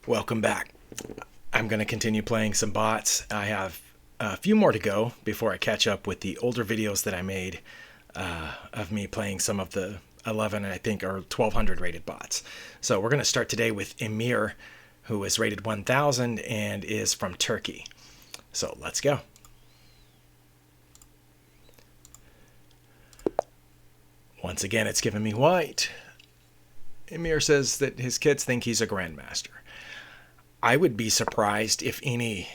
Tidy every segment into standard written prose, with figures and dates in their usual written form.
Welcome back. I'm going to continue playing some bots. I have a few more to go before I catch up with the older videos that I made of me playing some of the 11 and I think or 1200 rated bots. So we're going to start today with Emir, who is rated 1000 and is from Turkey. So let's go. Once again, it's giving me white. Emir says that his kids think he's a grandmaster. I would be surprised if any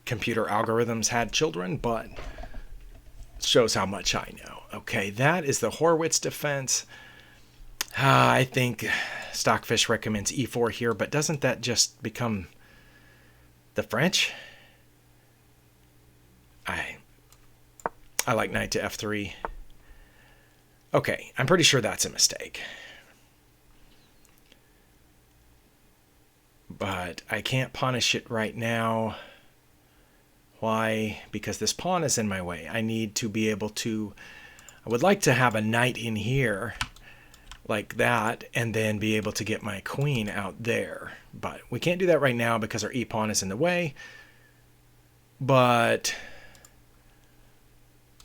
computer algorithms had children, but it shows how much I know. Okay, that is the Horwitz defense. I think Stockfish recommends e4 here, but doesn't that just become the French? I like knight to f3. Okay, I'm pretty sure that's a mistake. But I can't punish it right now. Why? Because this pawn is in my way. I need to be able to... I would like to have a knight in here, like that, and then be able to get my queen out there. But we can't do that right now because our e-pawn is in the way. But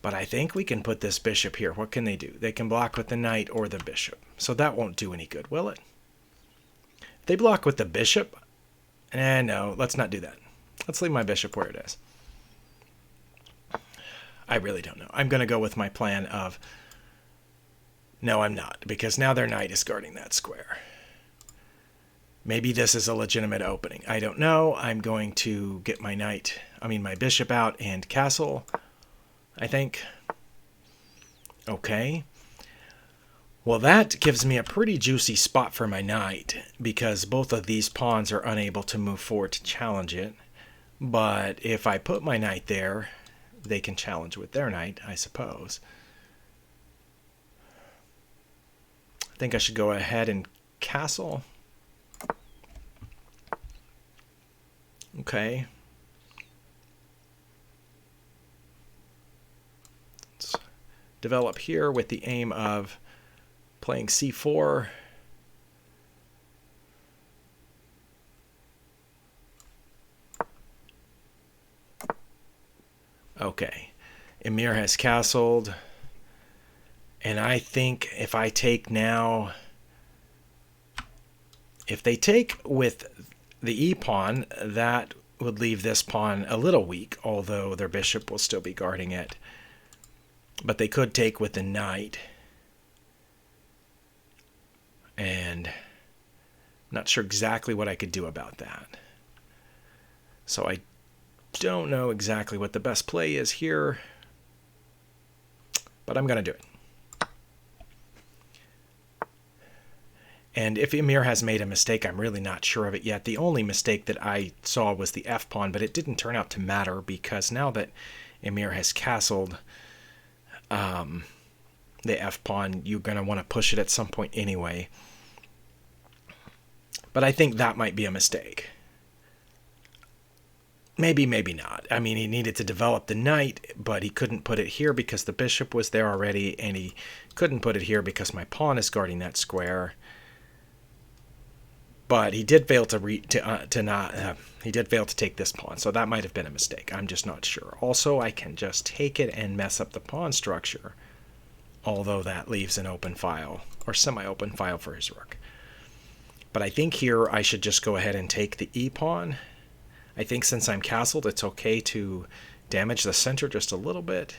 I think we can put this bishop here. What can they do? They can block with the knight or the bishop. So that won't do any good, will it? If they block with the bishop, no, let's not do that. Let's leave my bishop where it is. I really don't know. I'm going to go with my plan of... No, I'm not, because now their knight is guarding that square. Maybe this is a legitimate opening. I don't know. I'm going to get my my bishop out and castle, I think. Okay. Well, that gives me a pretty juicy spot for my knight, because both of these pawns are unable to move forward to challenge it. But if I put my knight there, they can challenge with their knight, I suppose. I think I should go ahead and castle. Okay. Let's develop here with the aim of playing c4. Okay. Emir has castled. And I think if I take now... If they take with the e-pawn, that would leave this pawn a little weak, although their bishop will still be guarding it. But they could take with the knight. And I'm not sure exactly what I could do about that. So I don't know exactly what the best play is here, but I'm going to do it. And if Emir has made a mistake, I'm really not sure of it yet. The only mistake that I saw was the f-pawn, but it didn't turn out to matter because now that Emir has castled the f-pawn, you're going to want to push it at some point anyway. But I think that might be a mistake. Maybe, maybe not. I mean, he needed to develop the knight, but he couldn't put it here because the bishop was there already, and he couldn't put it here because my pawn is guarding that square. But he did fail he did fail to take this pawn, so that might have been a mistake. I'm just not sure. Also, I can just take it and mess up the pawn structure, although that leaves an open file or semi-open file for his rook. But I think here I should just go ahead and take the e-pawn. I think since I'm castled, it's okay to damage the center just a little bit.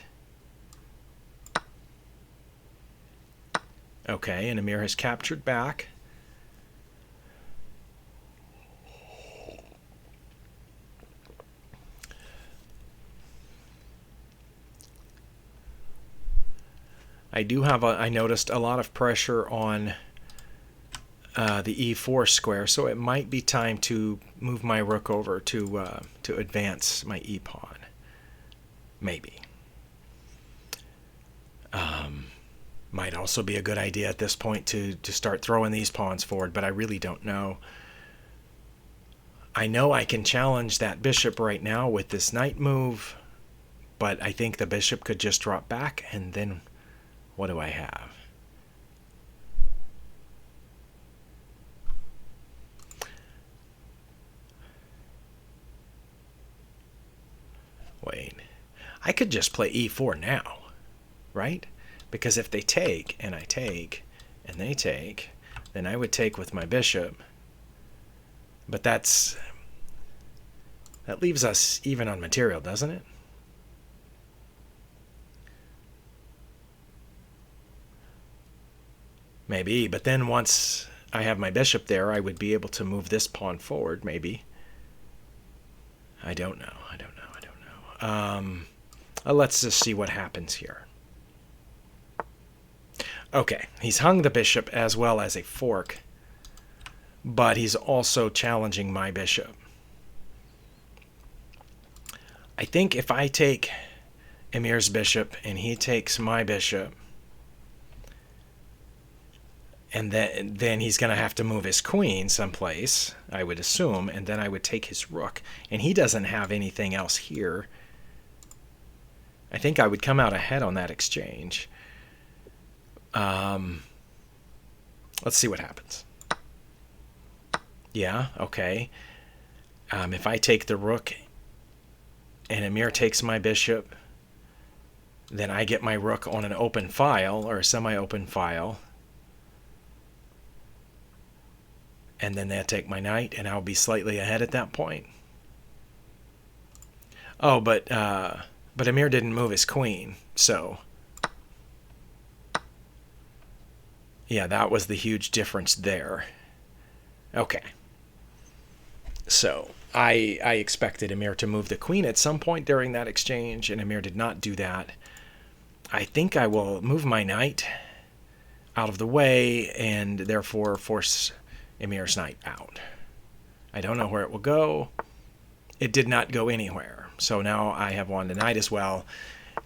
Okay, and Emir has captured back. I noticed a lot of pressure on the e4 square, so it might be time to move my rook over to advance my e-pawn. Maybe. Might also be a good idea at this point to start throwing these pawns forward, but I really don't know. I know I can challenge that bishop right now with this knight move, but I think the bishop could just drop back, and then what do I have? I could just play e4 now, right? Because if they take, and I take, and they take, then I would take with my bishop. But that leaves us even on material, doesn't it? Maybe, but then once I have my bishop there, I would be able to move this pawn forward, maybe. I don't know. Let's just see what happens here. Okay, he's hung the bishop as well as a fork, but he's also challenging my bishop. I think if I take Emir's bishop and he takes my bishop, and then he's going to have to move his queen someplace, I would assume, and then I would take his rook. And he doesn't have anything else here. I think I would come out ahead on that exchange. Let's see what happens. Yeah, okay. If I take the rook and Emir takes my bishop, then I get my rook on an open file or a semi-open file. And then they'll take my knight, and I'll be slightly ahead at that point. Oh, but Emir didn't move his queen, so yeah, that was the huge difference there. Okay. So I expected Emir to move the queen at some point during that exchange, and Emir did not do that. I think I will move my knight out of the way and therefore force Emir's knight out. I don't know where it will go. It did not go anywhere. So now I have won the knight as well.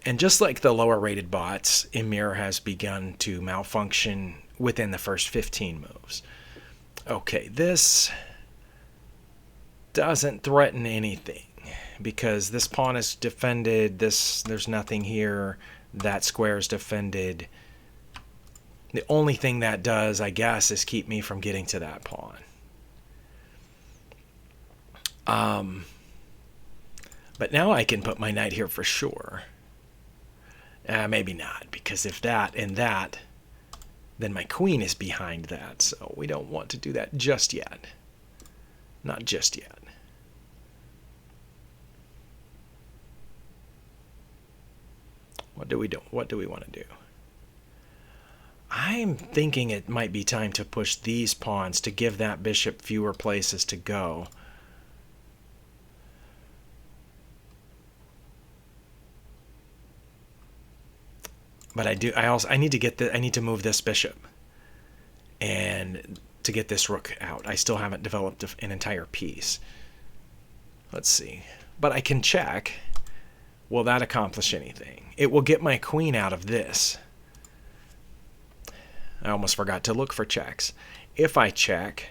And just like the lower rated bots, Emir has begun to malfunction within the first 15 moves. Okay, this doesn't threaten anything because this pawn is defended. There's nothing here. That square is defended. The only thing that does, I guess, is keep me from getting to that pawn. But now I can put my knight here for sure. Maybe not, because if that and that, then my queen is behind that. So we don't want to do that just yet. Not just yet. What do we do? What do we want to do? I'm thinking it might be time to push these pawns to give that bishop fewer places to go. But I need to move this bishop and to get this rook out. I still haven't developed an entire piece. Let's see. But I can check. Will that accomplish anything? It will get my queen out of this. I almost forgot to look for checks. If I check,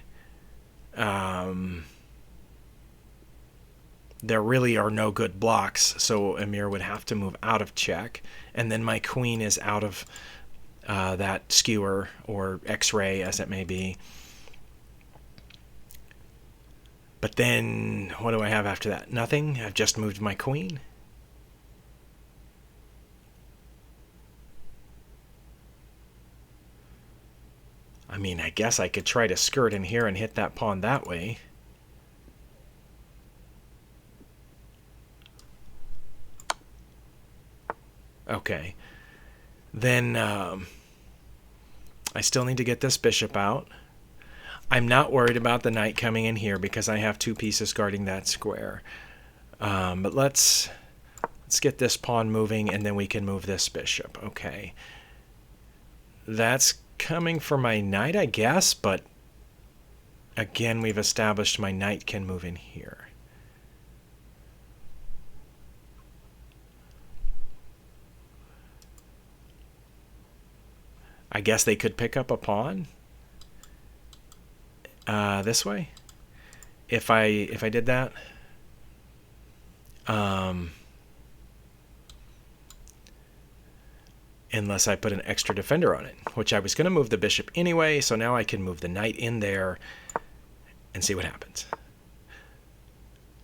there really are no good blocks, so Emir would have to move out of check, and then my queen is out of that skewer or x-ray, as it may be. But then, what do I have after that? Nothing. I've just moved my queen. I mean, I guess I could try to skirt in here and hit that pawn that way. Okay. Then I still need to get this bishop out. I'm not worried about the knight coming in here because I have two pieces guarding that square. But let's get this pawn moving, and then we can move this bishop. Okay. That's coming for my knight, I guess, but again, we've established my knight can move in here. I guess they could pick up a pawn this way if I did that. Unless I put an extra defender on it, which I was going to move the bishop anyway, so now I can move the knight in there and see what happens.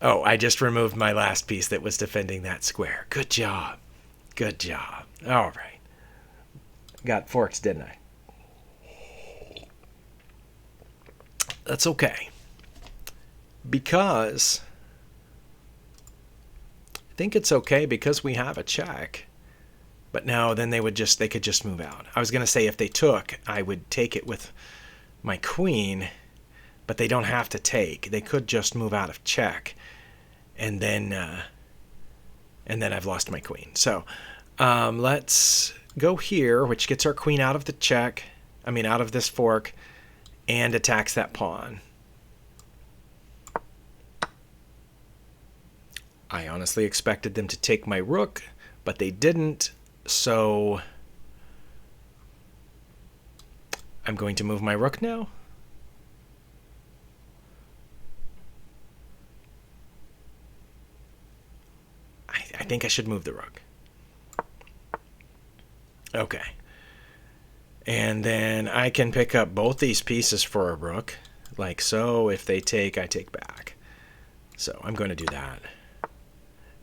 Oh, I just removed my last piece that was defending that square. Good job. Good job. All right. Got forks, didn't I? That's okay. Because I think it's okay because we have a check. But no, then they could just move out. I was going to say if they took, I would take it with my queen, but they don't have to take. They could just move out of check, and then I've lost my queen. So let's go here, which gets our queen out of the check. Out of this fork, and attacks that pawn. I honestly expected them to take my rook, but they didn't. So I'm going to move my rook now. I think I should move the rook. Okay. And then I can pick up both these pieces for a rook, like so. If they take, I take back. So I'm going to do that.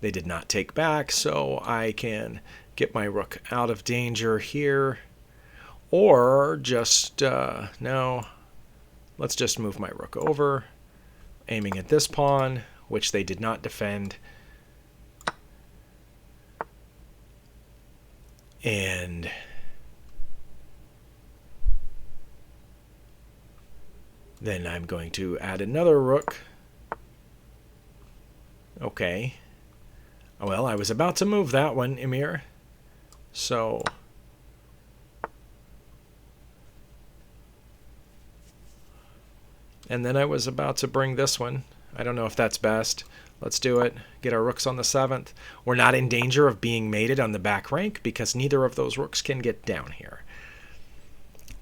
They did not take back, so I can get my rook out of danger here. Or just, no, let's just move my rook over, aiming at this pawn, which they did not defend. And then I'm going to add another rook. Okay. Well, I was about to move that one, Emir. So and then I was about to bring this one. I don't know if that's best. Let's do it. Get our rooks on the 7th. We're not in danger of being mated on the back rank because neither of those rooks can get down here.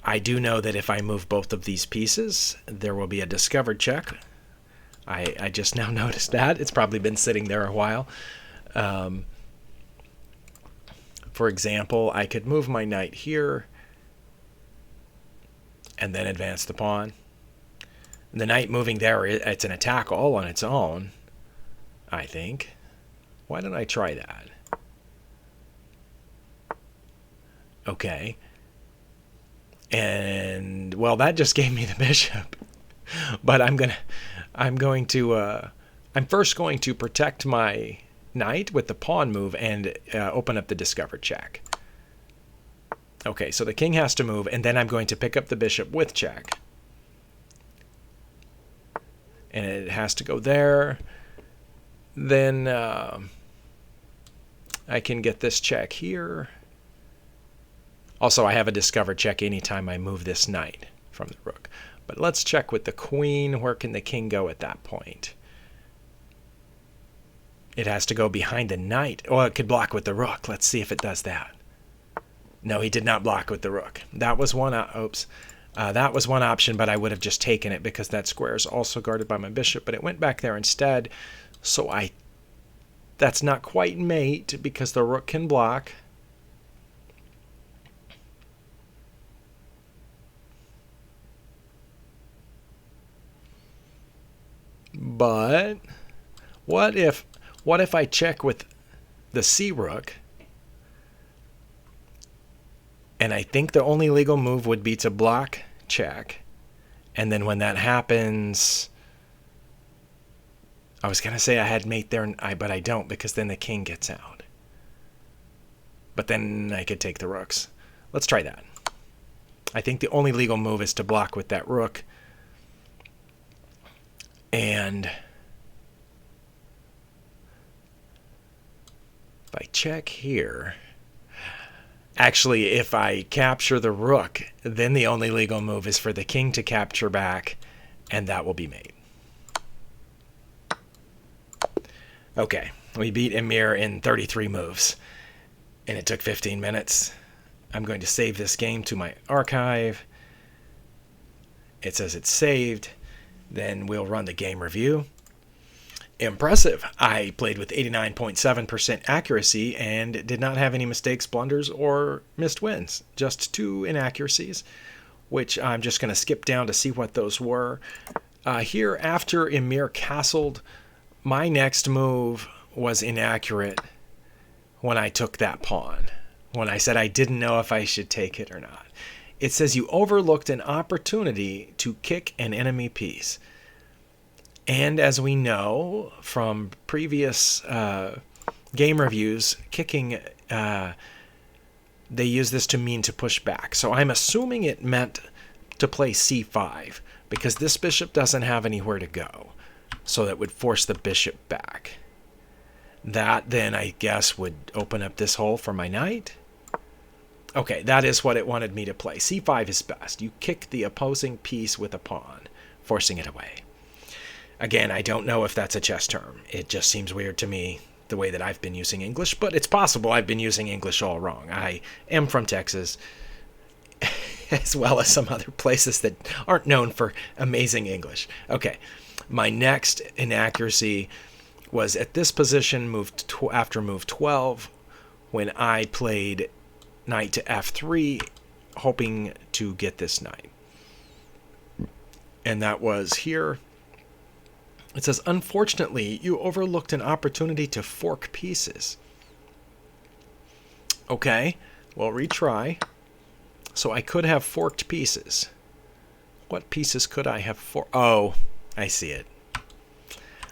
I do know that if I move both of these pieces, there will be a discovered check. I just now noticed that. It's probably been sitting there a while. For example, I could move my knight here and then advance the pawn. The knight moving there, it's an attack all on its own, I think. Why don't I try that? Okay. And, well, that just gave me the bishop. But I'm first going to protect my knight with the pawn move and open up the discovered check. Okay, so the king has to move, and then I'm going to pick up the bishop with check. And it has to go there. Then I can get this check here. Also, I have a discovered check anytime I move this knight from the rook. But let's check with the queen. Where can the king go at that point? It has to go behind the knight. Oh, it could block with the rook. Let's see if it does that. No, he did not block with the rook. That was one. That was one option, but I would have just taken it because that square is also guarded by my bishop. But it went back there instead. So that's not quite mate because the rook can block. But what if I check with the C rook? And I think the only legal move would be to block check. And then when that happens, I was going to say I had mate there, but I don't because then the king gets out. But then I could take the rooks. Let's try that. I think the only legal move is to block with that rook. And if I check here, actually, if I capture the rook, then the only legal move is for the king to capture back, and that will be mate. Okay, we beat Emir in 33 moves, and it took 15 minutes. I'm going to save this game to my archive. It says it's saved. Then we'll run the game review. Impressive. I played with 89.7% accuracy and did not have any mistakes, blunders, or missed wins. Just 2 inaccuracies, which I'm just going to skip down to see what those were. Here, after Emir castled my next move was inaccurate when I took that pawn, when I said I didn't know if I should take it or not. It says you overlooked an opportunity to kick an enemy piece. And as we know from previous game reviews, kicking, they use this to mean to push back. So I'm assuming it meant to play c5, because this bishop doesn't have anywhere to go. So that would force the bishop back. That then, I guess, would open up this hole for my knight. Okay, that is what it wanted me to play. c5 is best. You kick the opposing piece with a pawn, forcing it away. Again, I don't know if that's a chess term. It just seems weird to me, the way that I've been using English, but it's possible I've been using English all wrong. I am from Texas, as well as some other places that aren't known for amazing English. Okay, my next inaccuracy was at this position, after move 12, when I played knight to f3, hoping to get this knight. And that was here. It says, unfortunately, you overlooked an opportunity to fork pieces. Okay, well, retry. So I could have forked pieces. What pieces could I have forked? Oh, I see it.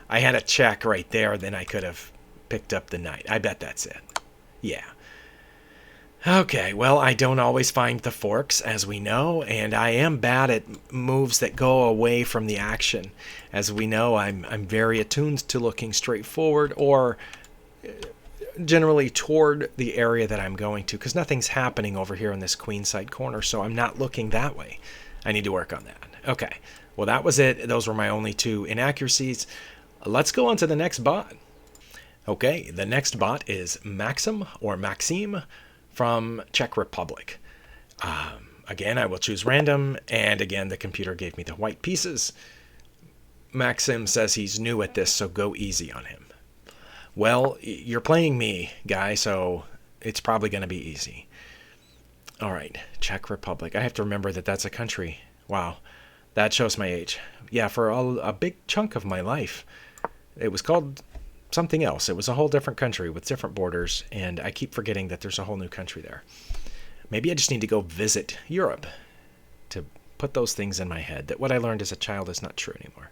I had a check right there, then I could have picked up the knight. I bet that's it. Yeah. Okay, well, I don't always find the forks, as we know, and I am bad at moves that go away from the action. As we know, I'm very attuned to looking straight forward or generally toward the area that I'm going to, because nothing's happening over here in this queenside corner, so I'm not looking that way. I need to work on that. Okay, well, that was it. Those were my only two inaccuracies. Let's go on to the next bot. Okay, the next bot is Maxim, or Maxim, from Czech Republic. Again, I will choose random, and again, the computer gave me the white pieces. Maxim says he's new at this, so go easy on him. Well, you're playing me, guy, so it's probably going to be easy. All right, Czech Republic. I have to remember that that's a country. Wow, that shows my age. Yeah, for a big chunk of my life, it was called something else. It was a whole different country with different borders, and I keep forgetting that there's a whole new country there. Maybe I just need to go visit Europe to put those things in my head, that what I learned as a child is not true anymore.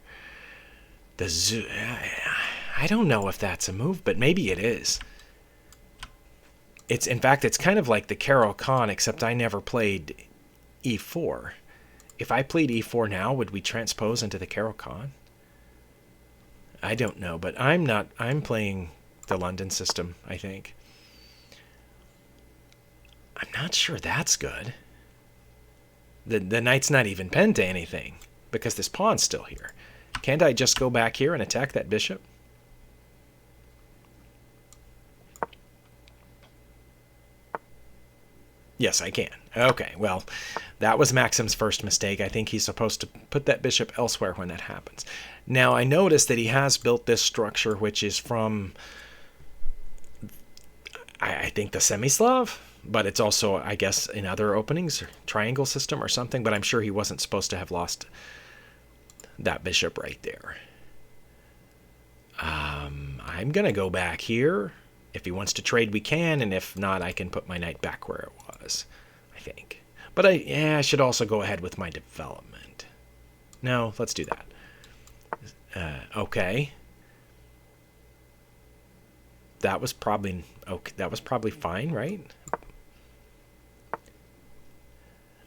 The zoo, I don't know if that's a move, but maybe it is. In fact, it's kind of like the Caro-Kann, except I never played e4. If I played e4 now, would we transpose into the Caro-Kann? I don't know, but I'm playing the London system, I think. I'm not sure that's good. The knight's not even pinned to anything, because this pawn's still here. Can't I just go back here and attack that bishop? Yes, I can. Okay, well, that was Maxim's first mistake. I think he's supposed to put that bishop elsewhere when that happens. Now, I noticed that he has built this structure, which is from, I think, the Semi-Slav, but it's also, I guess, in other openings, triangle system or something, but I'm sure he wasn't supposed to have lost that bishop right there. I'm going to go back here. If he wants to trade, we can, and if not, I can put my knight back where it was, I think. But I should also go ahead with my development. No, let's do that. Okay. That was probably fine, right?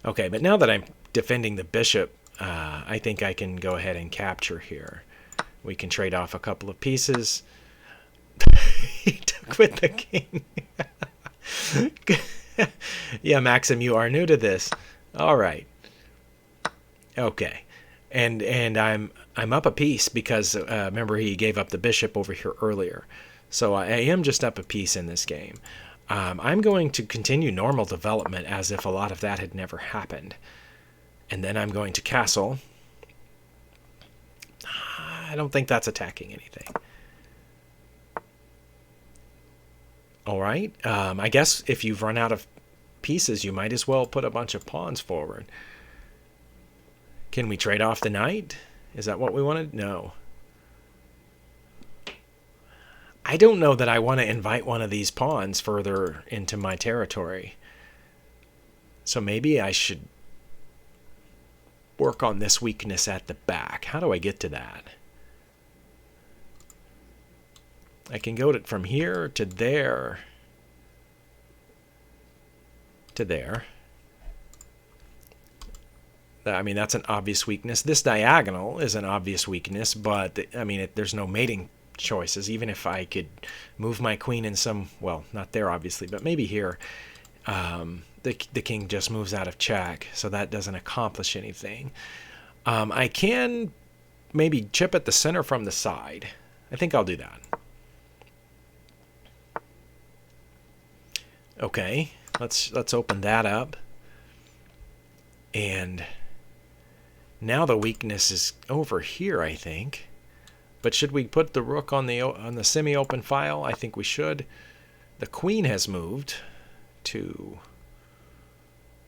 Okay, but now that I'm defending the bishop, I think I can go ahead and capture here. We can trade off a couple of pieces. He took with the king. Yeah, Maxim, you are new to this. All right. Okay. And I'm up a piece because remember he gave up the bishop over here earlier. So I am just up a piece in this game. I'm going to continue normal development as if a lot of that had never happened. And then I'm going to castle. I don't think that's attacking anything. All right. I guess if you've run out of pieces, you might as well put a bunch of pawns forward. Can we trade off the knight? Is that what we wanted? No. I don't know that I want to invite one of these pawns further into my territory. So maybe I should work on this weakness at the back. How do I get to that? I can go from here to there to there. I mean, that's an obvious weakness. This diagonal is an obvious weakness, but I mean, there's no mating choices. Even if I could move my queen in some, well, not there obviously, but maybe here, the king just moves out of check, so that doesn't accomplish anything. I can maybe chip at the center from the side. I think I'll do that. Okay, let's open that up. And now the weakness is over here, I think. But should we put the rook on the semi-open file? I think we should. The queen has moved to...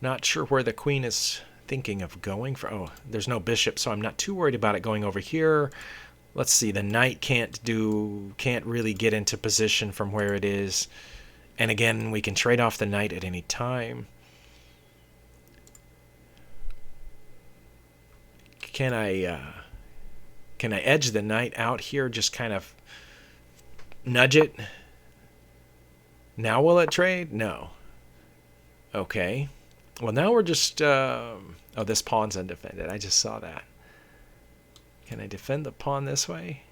Not sure where the queen is thinking of going. Oh, there's no bishop, so I'm not too worried about it going over here. Let's see, the knight can't really get into position from where it is. And again, we can trade off the knight at any time. Can I edge the knight out here, just kind of nudge it? Now will it trade? No. Okay. Well, now we're just... oh, this pawn's undefended. I just saw that. Can I defend the pawn this way?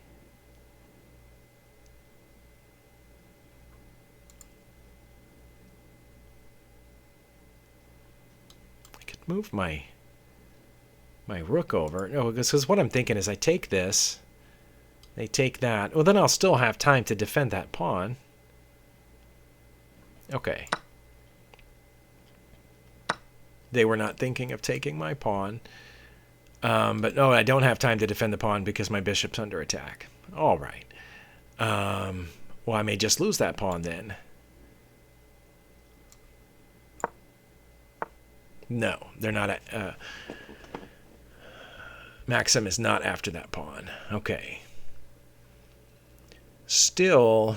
I could move my rook over. No, because what I'm thinking is I take this, they take that. Well, then I'll still have time to defend that pawn. Okay. They were not thinking of taking my pawn. But no, I don't have time to defend the pawn because my bishop's under attack. All right. Well, I may just lose that pawn then. No, they're not... Maxim is not after that pawn. Okay. Still,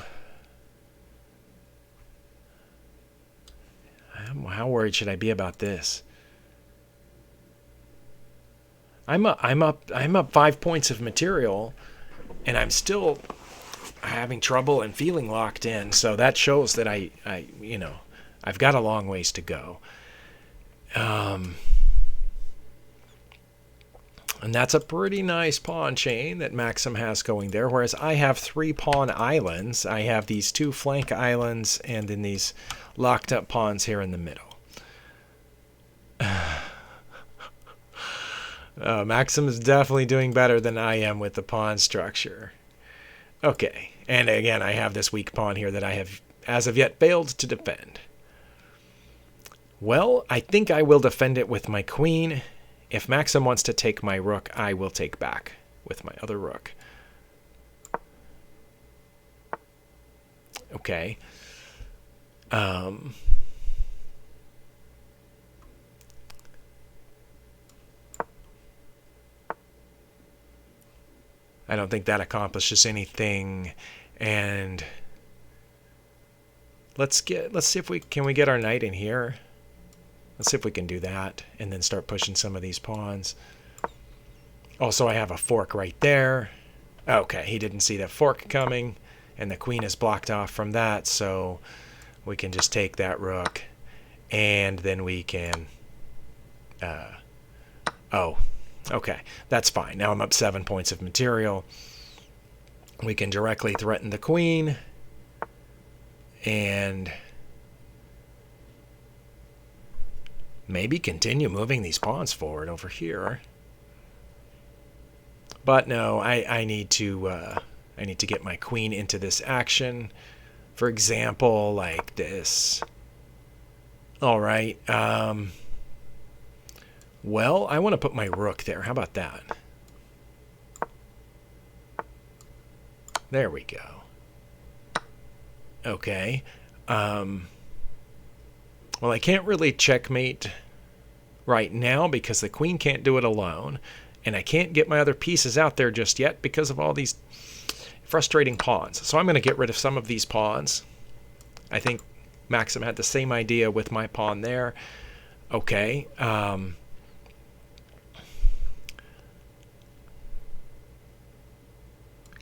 how worried should I be about this? I'm up 5 points of material, and I'm still having trouble and feeling locked in. So that shows that I've got a long ways to go. And that's a pretty nice pawn chain that Maxim has going there, whereas I have 3 pawn islands. I have these 2 flank islands and then these locked up pawns here in the middle. Maxim is definitely doing better than I am with the pawn structure. Okay, and again, I have this weak pawn here that I have, as of yet, failed to defend. Well, I think I will defend it with my queen. If Maxim wants to take my rook, I will take back with my other rook. Okay. I don't think that accomplishes anything. And let's see if we get our knight in here. Let's see if we can do that and then start pushing some of these pawns. Also, I have a fork right there. Okay, he didn't see that fork coming, and the queen is blocked off from that, so we can just take that rook, and then we can... oh, okay, that's fine. Now I'm up 7 points of material. We can directly threaten the queen, and... maybe continue moving these pawns forward over here. But no, I need to get my queen into this action. For example, like this. All right. Well, I want to put my rook there. How about that? There we go. Okay. Well, I can't really checkmate right now because the queen can't do it alone. And I can't get my other pieces out there just yet because of all these... frustrating pawns. So I'm going to get rid of some of these pawns. I think Maxim had the same idea with my pawn there. Okay.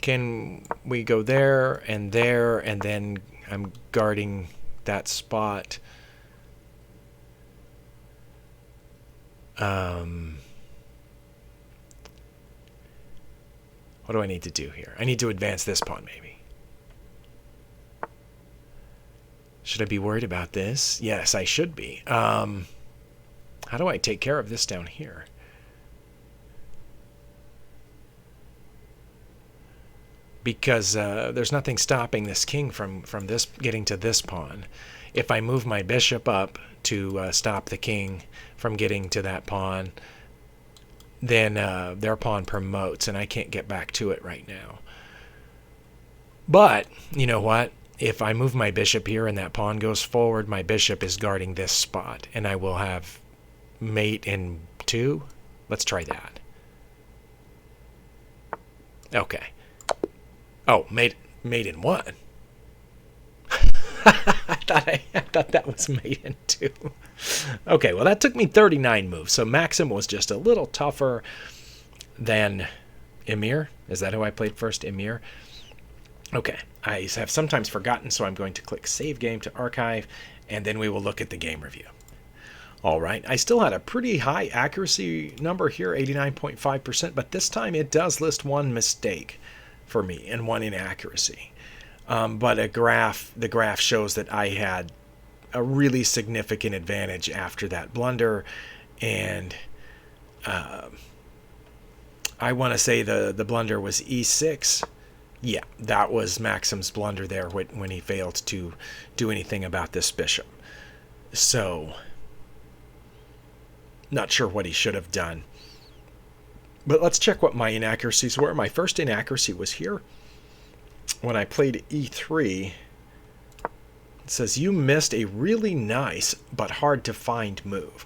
Can we go there, and then I'm guarding that spot. What do I need to do here? I need to advance this pawn, maybe. Should I be worried about this? Yes, I should be. How do I take care of this down here? Because there's nothing stopping this king from this getting to this pawn. If I move my bishop up to stop the king from getting to that pawn, then their pawn promotes, and I can't get back to it right now. But, you know what? If I move my bishop here and that pawn goes forward, my bishop is guarding this spot, and I will have mate in 2. Let's try that. Okay. Oh, mate in 1. I thought that was mate in 2. Okay, well, that took me 39 moves, so Maxim was just a little tougher than Emir. Is that who I played first? Emir? Okay, I have sometimes forgotten, so I'm going to click Save Game to archive, and then we will look at the game review. All right, I still had a pretty high accuracy number here, 89.5%, but this time it does list one mistake for me and one inaccuracy. But the graph shows that I had a really significant advantage after that blunder, and I want to say the blunder was e6. Yeah, that was Maxim's blunder there when he failed to do anything about this bishop. So, not sure what he should have done. But let's check what my inaccuracies were. My first inaccuracy was here. When I played e3, it says you missed a really nice but hard to find move.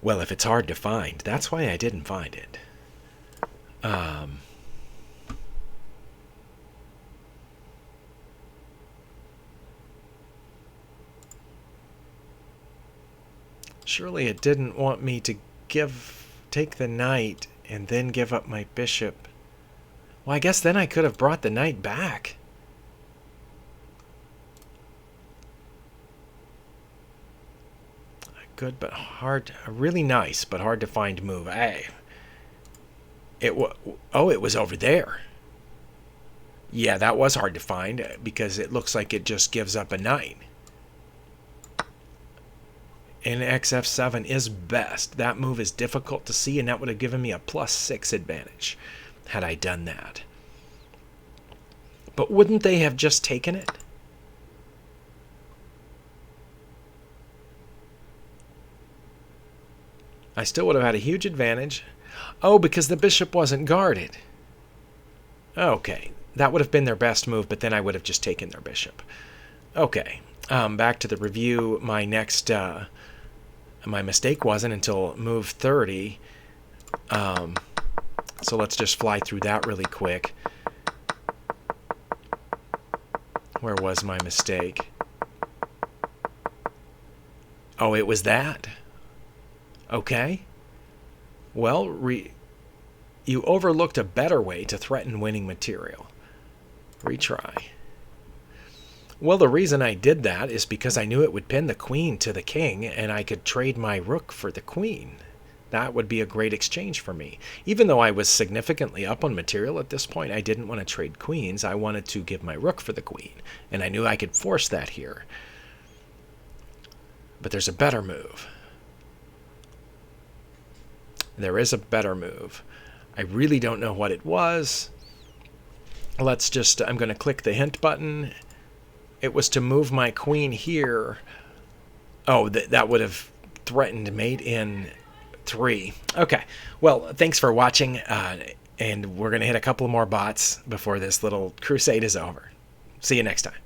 Well, if it's hard to find, that's why I didn't find it. Surely it didn't want me to take the knight and then give up my bishop. Well, I guess then I could have brought the knight back. Good but hard, really nice but hard to find move. It was over there. Yeah, that was hard to find because it looks like it just gives up a knight. And xf7 is best. That move is difficult to see, and that would have given me a +6 advantage had I done that. But wouldn't they have just taken it? I still would have had a huge advantage. Oh, because the bishop wasn't guarded. Okay, that would have been their best move, but then I would have just taken their bishop. Okay, back to the review. My next... my mistake wasn't until move 30. So let's just fly through that really quick. Where was my mistake? Oh, it was that. Okay. Well, you overlooked a better way to threaten winning material. Retry. Well, the reason I did that is because I knew it would pin the queen to the king, and I could trade my rook for the queen. That would be a great exchange for me. Even though I was significantly up on material at this point, I didn't want to trade queens. I wanted to give my rook for the queen, and I knew I could force that here. But there's a better move. There is a better move. I really don't know what it was. Let's just, I'm going to click the hint button. It was to move my queen here. Oh, that would have threatened mate in 3. Okay. Well, thanks for watching. And we're going to hit a couple more bots before this little crusade is over. See you next time.